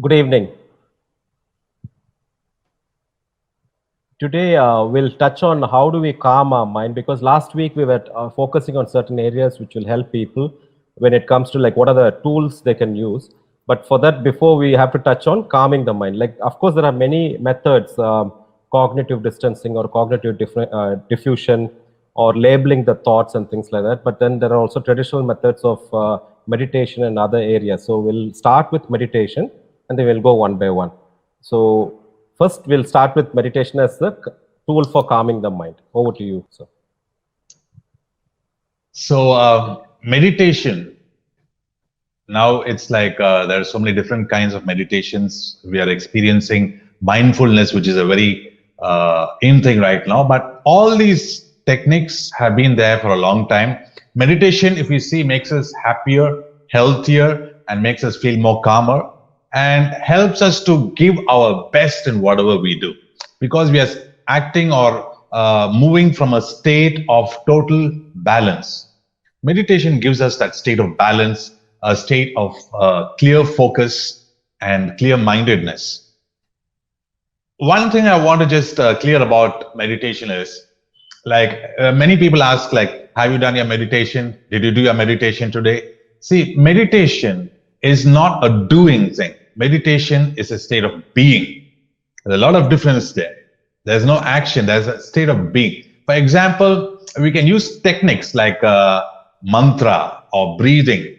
Good evening. Today we'll touch on how do we calm our mind, because last week we were focusing on certain areas which will help people when it comes to like what are the tools they can use. But for that, before we have to touch on calming the mind. Like, of course, there are many methods, cognitive distancing or cognitive diffusion, or labeling the thoughts and things like that. But then there are also traditional methods of meditation and other areas. So we'll start with meditation and then we'll go one by one. So first, we'll start with meditation as the tool for calming the mind. Over to you, sir. So meditation, now it's like there are so many different kinds of meditations. We are experiencing mindfulness, which is a very in thing right now. But all these techniques have been there for a long time. Meditation, if you see, makes us happier, healthier, and makes us feel more calmer, and helps us to give our best in whatever we do, because we are acting or moving from a state of total balance. Meditation gives us that state of balance, a state of clear focus and clear-mindedness. One thing I want to just clear about meditation is, like many people ask, like, have you done your meditation? Did you do your meditation today? See, meditation is not a doing thing. Meditation is a state of being. There's a lot of difference there. There's no action, there's a state of being. For example, we can use techniques like mantra or breathing,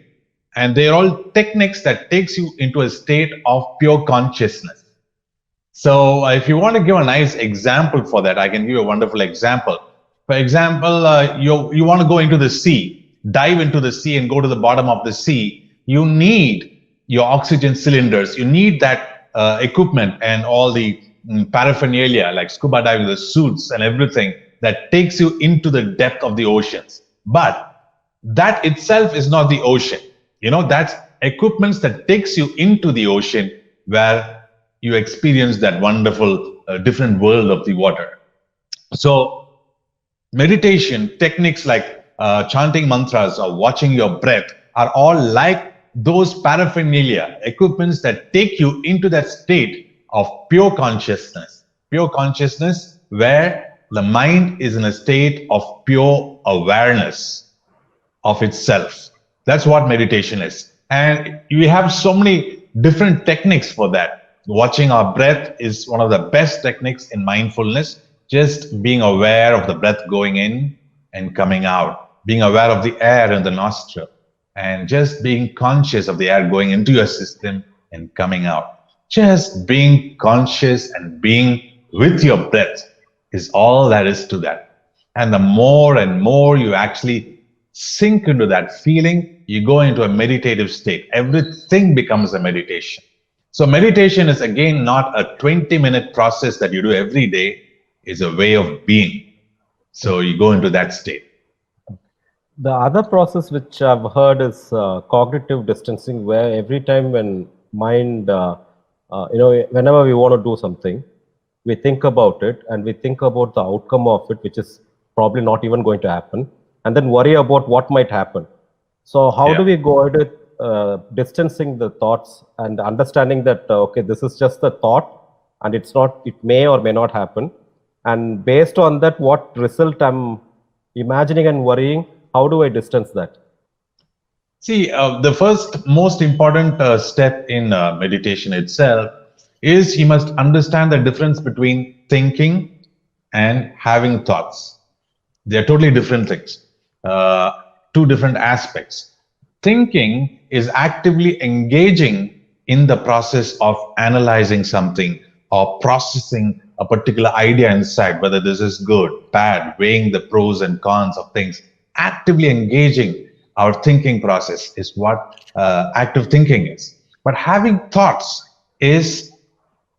and they're all techniques that takes you into a state of pure consciousness. So if you want to give a nice example for that, I can give you a wonderful example. For example, you want to go into the sea, dive into the sea and go to the bottom of the sea. You need your oxygen cylinders, you need that equipment and all the paraphernalia like scuba diving, the suits and everything that takes you into the depth of the oceans. But that itself is not the ocean. That's equipments that takes you into the ocean, where you experience that wonderful different world of the water. So meditation techniques like chanting mantras or watching your breath are all like those paraphernalia, equipments that take you into that state of pure consciousness where the mind is in a state of pure awareness of itself. That's what meditation is. And we have so many different techniques for that. Watching our breath is one of the best techniques in mindfulness. Just being aware of the breath going in and coming out, being aware of the air in the nostril, and just being conscious of the air going into your system and coming out. Just being conscious and being with your breath is all that is to that. And the more and more you actually sink into that feeling, you go into a meditative state. Everything becomes a meditation. So meditation is again not a 20-minute process that you do every day. It's a way of being. So you go into that state. The other process which I've heard is cognitive distancing, where every time when mind, whenever we want to do something, we think about it and we think about the outcome of it, which is probably not even going to happen, and then worry about what might happen. So how do we go at it, distancing the thoughts and understanding that, okay, this is just a thought and it's not, it may or may not happen. And based on that, what result I'm imagining and worrying, how do I distance that? See, the first most important step in meditation itself is you must understand the difference between thinking and having thoughts. They're totally different things, two different aspects. Thinking is actively engaging in the process of analyzing something or processing a particular idea inside, whether this is good, bad, weighing the pros and cons of things. Actively engaging our thinking process is what active thinking is. But having thoughts is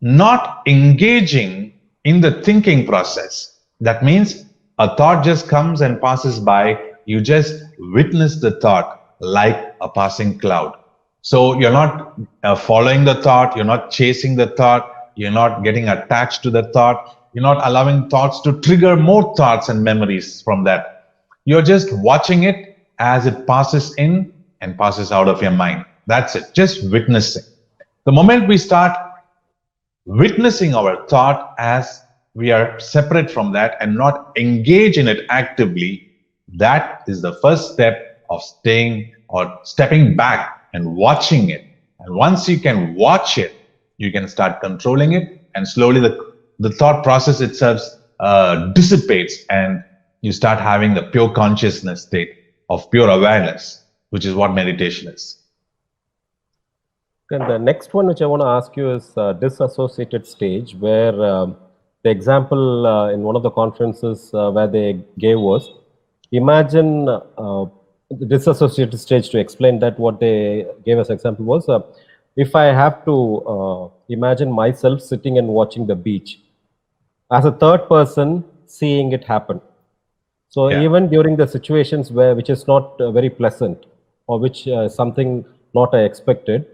not engaging in the thinking process. That means a thought just comes and passes by. You just witness the thought like a passing cloud. So you're not following the thought, you're not chasing the thought, you're not getting attached to the thought, you're not allowing thoughts to trigger more thoughts and memories from that. You're just watching it as it passes in and passes out of your mind. That's it, just witnessing. The moment we start witnessing our thought as we are separate from that and not engage in it actively, that is the first step of staying or stepping back and watching it. And once you can watch it, you can start controlling it, and slowly the thought process itself dissipates, and you start having the pure consciousness state of pure awareness, which is what meditation is. And the next one which I want to ask you is disassociated stage, where the example in one of the conferences where they gave was, imagine the disassociated stage. To explain that, what they gave as example was, if I have to imagine myself sitting and watching the beach, as a third person seeing it happen. So even during the situations which is not very pleasant, or which something not I expected,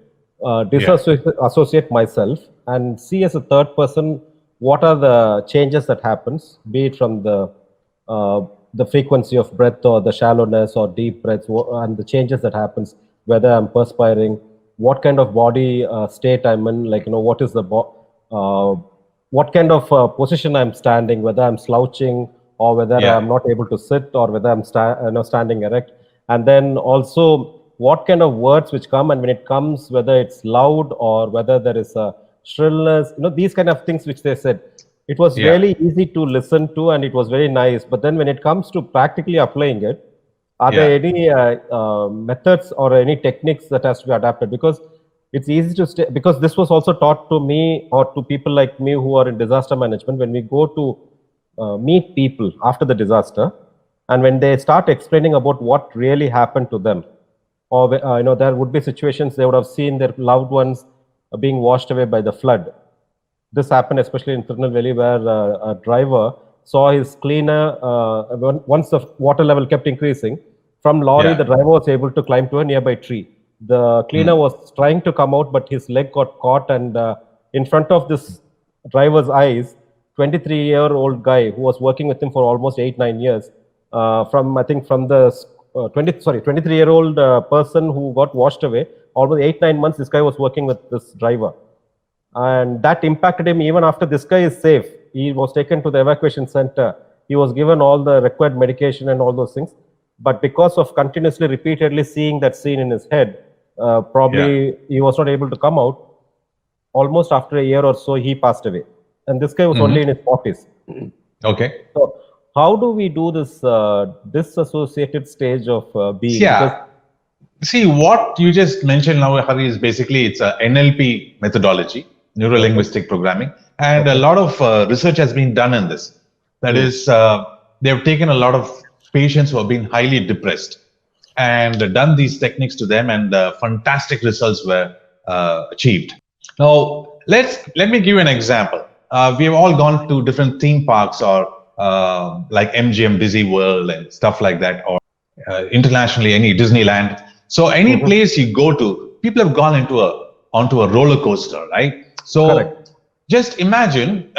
disassociate myself and see as a third person what are the changes that happens, be it from the frequency of breath or the shallowness or deep breaths, and the changes that happens, whether I'm perspiring, what kind of body state I'm in, like, what is the what kind of position I'm standing, whether I'm slouching or whether I'm not able to sit, or whether I'm standing erect. And then also what kind of words which come, and when it comes, whether it's loud or whether there is a shrillness, these kind of things which they said. It was really easy to listen to, and it was very nice. But then when it comes to practically applying it, are there any methods or any techniques that has to be adapted? Because it's easy to stay, because this was also taught to me or to people like me who are in disaster management. When we go to meet people after the disaster, and when they start explaining about what really happened to them, or there would be situations they would have seen their loved ones being washed away by the flood. This happened especially in Tirunelveli, where a driver saw his cleaner, once the water level kept increasing, from lorry, the driver was able to climb to a nearby tree. The cleaner was trying to come out, but his leg got caught, and in front of this driver's eyes, 23-year-old guy who was working with him for almost 8-9 years, from the 23-year-old person who got washed away, almost 8-9 months, this guy was working with this driver. And that impacted him. Even after this guy is safe, he was taken to the evacuation center. He was given all the required medication and all those things. But because of continuously, repeatedly seeing that scene in his head, probably he was not able to come out. Almost after a year or so, he passed away. And this guy was only in his 40s. Okay. So how do we do this disassociated stage of being? See, what you just mentioned now, Hari, is basically it's a NLP methodology, neuro-linguistic programming, and a lot of research has been done in this. That is, they have taken a lot of patients who have been highly depressed and done these techniques to them, and fantastic results were achieved. Now, let me give you an example. We have all gone to different theme parks, or like MGM, Disney World, and stuff like that, or internationally, any Disneyland. So any place you go to, people have gone onto a roller coaster, right? So just imagine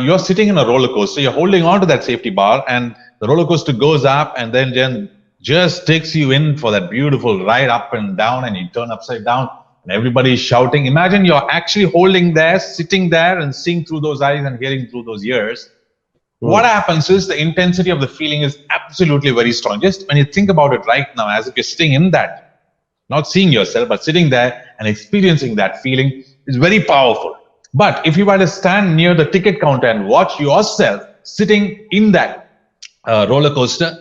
you're sitting in a roller coaster, you're holding on to that safety bar, and the roller coaster goes up and then just takes you in for that beautiful ride up and down, and you turn upside down and everybody's shouting. Imagine you're actually holding there, sitting there, and seeing through those eyes and hearing through those ears. What happens is the intensity of the feeling is absolutely very strong. Just when you think about it right now, as if you're sitting in that, not seeing yourself, but sitting there and experiencing that feeling, is very powerful. But if you were to stand near the ticket counter and watch yourself sitting in that roller coaster,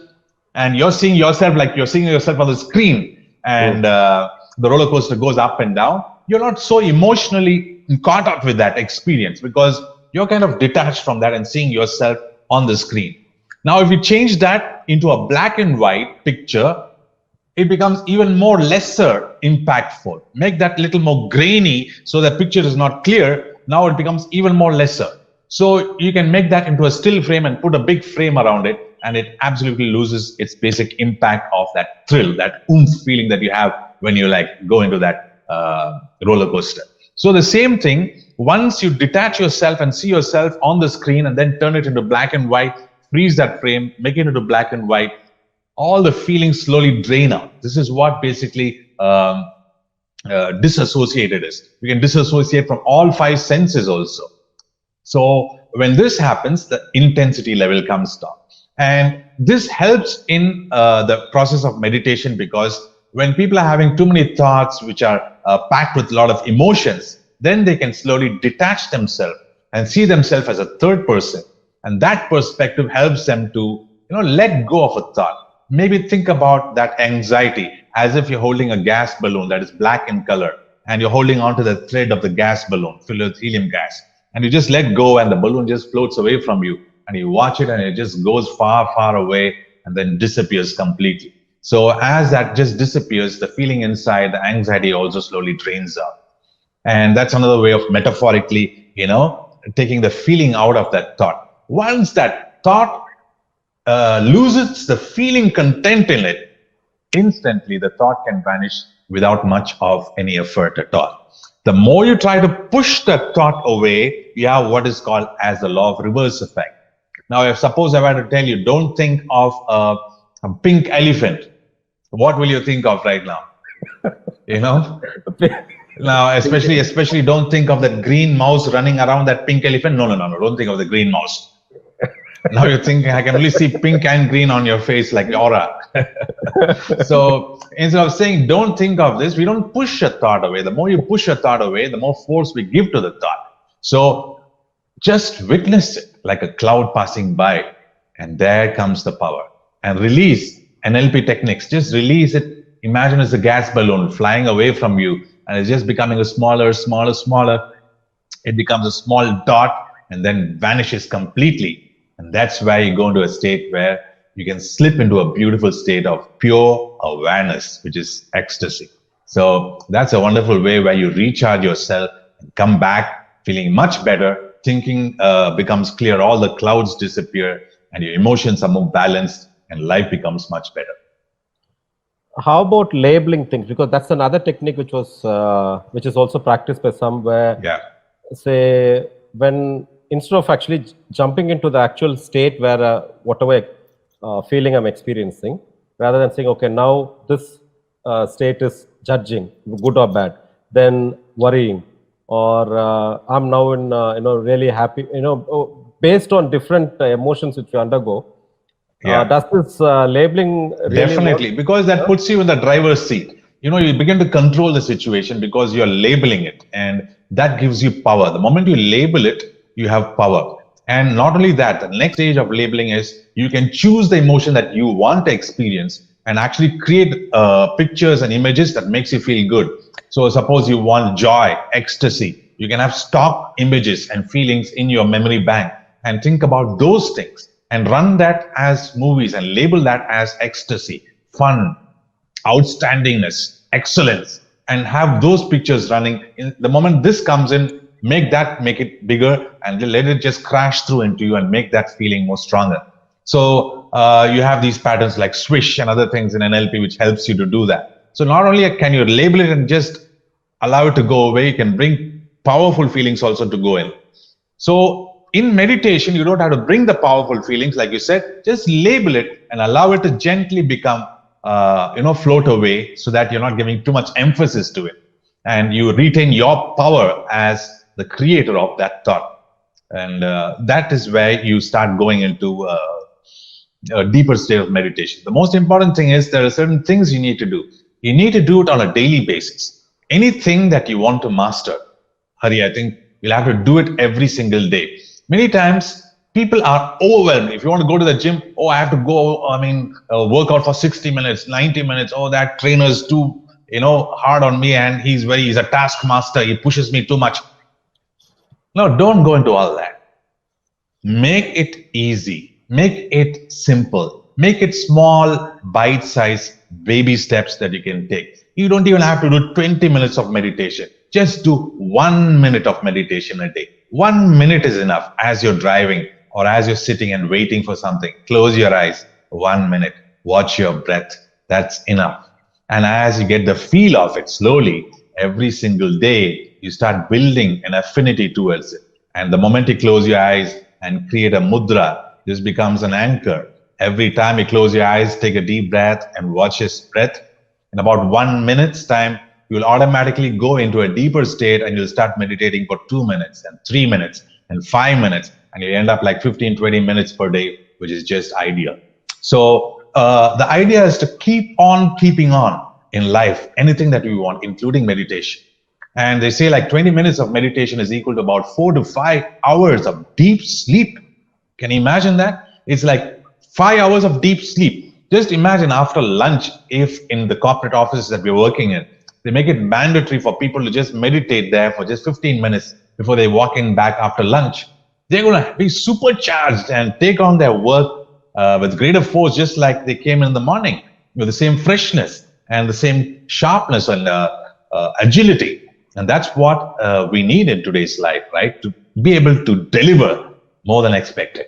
and you're seeing yourself like you're seeing yourself on the screen, and the roller coaster goes up and down, you're not so emotionally caught up with that experience, because you're kind of detached from that and seeing yourself on the screen. Now, if you change that into a black and white picture, it becomes even more lesser impactful. Make that little more grainy so the picture is not clear. Now it becomes even more lesser. So you can make that into a still frame and put a big frame around it, and it absolutely loses its basic impact of that thrill, that oomph feeling that you have when you go into that roller coaster. So the same thing, once you detach yourself and see yourself on the screen and then turn it into black and white, freeze that frame, make it into black and white, all the feelings slowly drain out. This is what basically disassociate it is. You can disassociate from all five senses also. So when this happens, the intensity level comes down. And this helps in the process of meditation, because when people are having too many thoughts which are packed with a lot of emotions, then they can slowly detach themselves and see themselves as a third person. And that perspective helps them to let go of a thought. Maybe think about that anxiety as if you're holding a gas balloon that is black in color, and you're holding onto the thread of the gas balloon filled with helium gas, and you just let go and the balloon just floats away from you, and you watch it and it just goes far, far away and then disappears completely. So as that just disappears, the feeling inside, the anxiety also slowly drains out. And that's another way of metaphorically, taking the feeling out of that thought. Once that thought loses the feeling content in it, instantly the thought can vanish without much of any effort at all. The more you try to push that thought away, you have what is called as the law of reverse effect. Now, if suppose I were to tell you, don't think of a pink elephant, what will you think of right now? Now, especially don't think of that green mouse running around that pink elephant. No, don't think of the green mouse. Now you're thinking, I can only see pink and green on your face like aura. So instead of saying, don't think of this, we don't push a thought away. The more you push a thought away, the more force we give to the thought. So just witness it like a cloud passing by, and there comes the power. And release NLP techniques. Just release it. Imagine it's a gas balloon flying away from you, and it's just becoming a smaller. It becomes a small dot and then vanishes completely. And that's where you go into a state where you can slip into a beautiful state of pure awareness, which is ecstasy. So that's a wonderful way where you recharge yourself and come back feeling much better. Thinking becomes clear, all the clouds disappear, and your emotions are more balanced, and life becomes much better. How about labeling things? Because that's another technique which is also practiced by some, where say when instead of actually jumping into the actual state where whatever feeling I'm experiencing, rather than saying, okay, now this state is judging, good or bad, then worrying, or I'm now in really happy, based on different emotions which you undergo. Does this labeling really definitely work? Because that puts you in the driver's seat. You begin to control the situation because you're labeling it, and that gives you power. The moment you label it, you have power. And not only that, the next stage of labeling is you can choose the emotion that you want to experience and actually create pictures and images that makes you feel good. So suppose you want joy, ecstasy, you can have stock images and feelings in your memory bank and think about those things and run that as movies and label that as ecstasy, fun, outstandingness, excellence, and have those pictures running. In the moment this comes in, make it bigger and let it just crash through into you and make that feeling more stronger. So you have these patterns like swish and other things in NLP which helps you to do that. So not only can you label it and just allow it to go away, you can bring powerful feelings also to go in. So in meditation, you don't have to bring the powerful feelings, like you said, just label it and allow it to gently become, float away, so that you're not giving too much emphasis to it. And you retain your power as the creator of that thought. And that is where you start going into a deeper state of meditation. The most important thing is there are certain things you need to do. You need to do it on a daily basis. Anything that you want to master, Hari, I think you'll have to do it every single day. Many times people are overwhelmed. If you want to go to the gym, I have to go, work out for 60 minutes, 90 minutes. That trainer's too hard on me, and he's a taskmaster. He pushes me too much. No, don't go into all that. Make it easy. Make it simple. Make it small, bite-sized baby steps that you can take. You don't even have to do 20 minutes of meditation. Just do 1 minute of meditation a day. 1 minute is enough as you're driving or as you're sitting and waiting for something. Close your eyes. 1 minute. Watch your breath. That's enough. And as you get the feel of it slowly, every single day, you start building an affinity towards it. And the moment you close your eyes and create a mudra, this becomes an anchor. Every time you close your eyes, take a deep breath and watch his breath. In about 1 minute's time, you will automatically go into a deeper state and you'll start meditating for 2 minutes and 3 minutes and 5 minutes, and you end up like 15-20 minutes per day, which is just ideal. So the idea is to keep on keeping on in life, anything that we want, including meditation. And they say like 20 minutes of meditation is equal to about 4 to 5 hours of deep sleep. Can you imagine that? It's like 5 hours of deep sleep. Just imagine after lunch, if in the corporate offices that we're working in, they make it mandatory for people to just meditate there for just 15 minutes before they walk in back after lunch. They're going to be supercharged and take on their work with greater force, just like they came in the morning, with the same freshness and the same sharpness and agility. And that's what we need in today's life, right? To be able to deliver more than expected.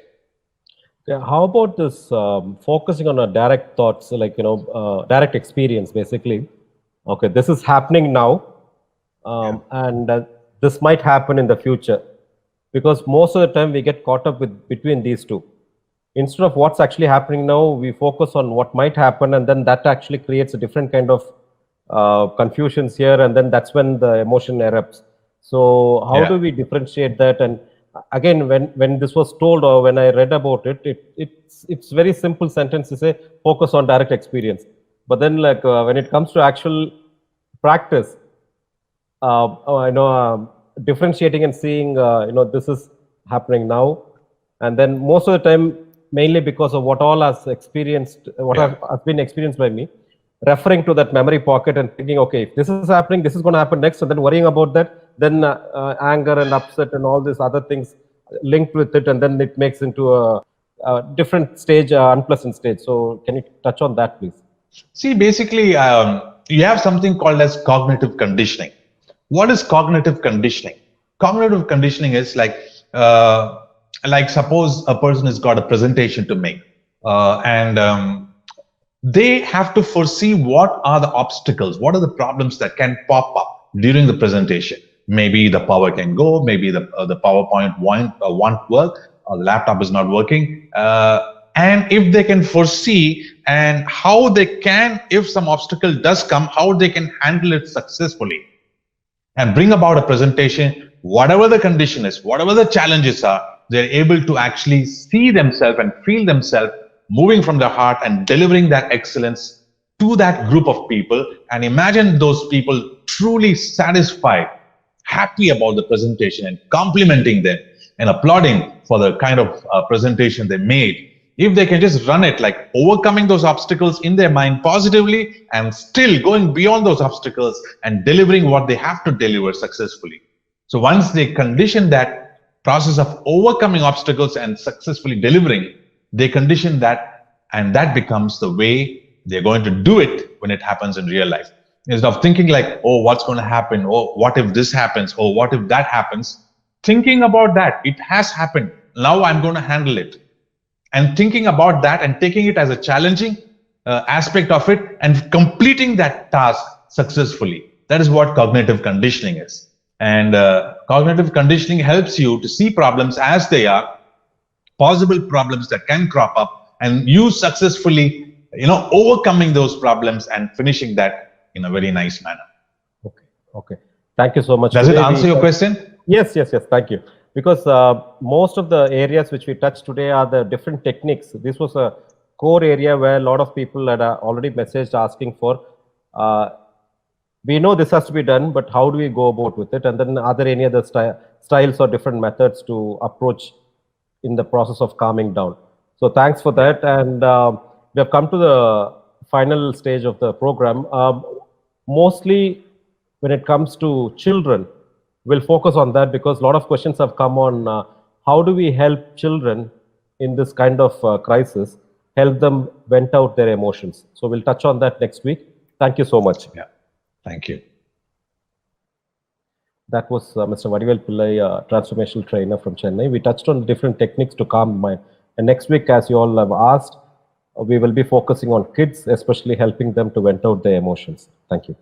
Yeah, how about this focusing on a direct thoughts, like, direct experience, basically? Okay, this is happening now, and this might happen in the future, because most of the time we get caught up with between these two. Instead of what's actually happening now, we focus on what might happen, and then that actually creates a different kind of confusions here, and then that's when the emotion erupts. So how do we differentiate that? And again, when this was told, or when I read about it, it's very simple sentence to say focus on direct experience. But then, like, when it comes to actual practice, differentiating and seeing, this is happening now, and then most of the time, mainly because of what all has experienced, what has been experienced by me, referring to that memory pocket and thinking, okay, if this is happening, this is going to happen next, and then worrying about that, then anger and upset and all these other things linked with it, and then it makes into a different stage, unpleasant stage. So can you touch on that, please? See, basically, you have something called as cognitive conditioning. What is cognitive conditioning? Cognitive conditioning is like suppose a person has got a presentation to make, and they have to foresee what are the obstacles, what are the problems that can pop up during the presentation. Maybe the power can go, maybe the PowerPoint won't work, or the laptop is not working. And if they can foresee and how they can, if some obstacle does come, how they can handle it successfully and bring about a presentation, whatever the condition is, whatever the challenges are, they're able to actually see themselves and feel themselves moving from their heart and delivering that excellence to that group of people. And imagine those people truly satisfied, happy about the presentation, and complimenting them and applauding for the kind of presentation they made. If they can just run it, like overcoming those obstacles in their mind positively and still going beyond those obstacles and delivering what they have to deliver successfully. So once they condition that process of overcoming obstacles and successfully delivering, they condition that, and that becomes the way they're going to do it when it happens in real life. Instead of thinking like, oh, what's going to happen? Oh, what if this happens? Oh, what if that happens? Thinking about that, it has happened. Now I'm going to handle it. And thinking about that and taking it as a challenging aspect of it and completing that task successfully. That is what cognitive conditioning is. And cognitive conditioning helps you to see problems as they are, possible problems that can crop up, and you successfully, overcoming those problems and finishing that in a very nice manner. Okay. Thank you so much. Does it answer your question? Yes. Thank you. Because most of the areas which we touched today are the different techniques. This was a core area where a lot of people had already messaged asking for. We know this has to be done, but how do we go about with it? And then are there any other styles or different methods to approach in the process of calming down? So thanks for that. And we have come to the final stage of the program. Mostly when it comes to children, we'll focus on that because a lot of questions have come on how do we help children in this kind of crisis, help them vent out their emotions. So we'll touch on that next week. Thank you so much. Yeah, thank you. That was Mr. Vadivel Pillai, transformational trainer from Chennai. We touched on different techniques to calm mind. And next week, as you all have asked, we will be focusing on kids, especially helping them to vent out their emotions. Thank you.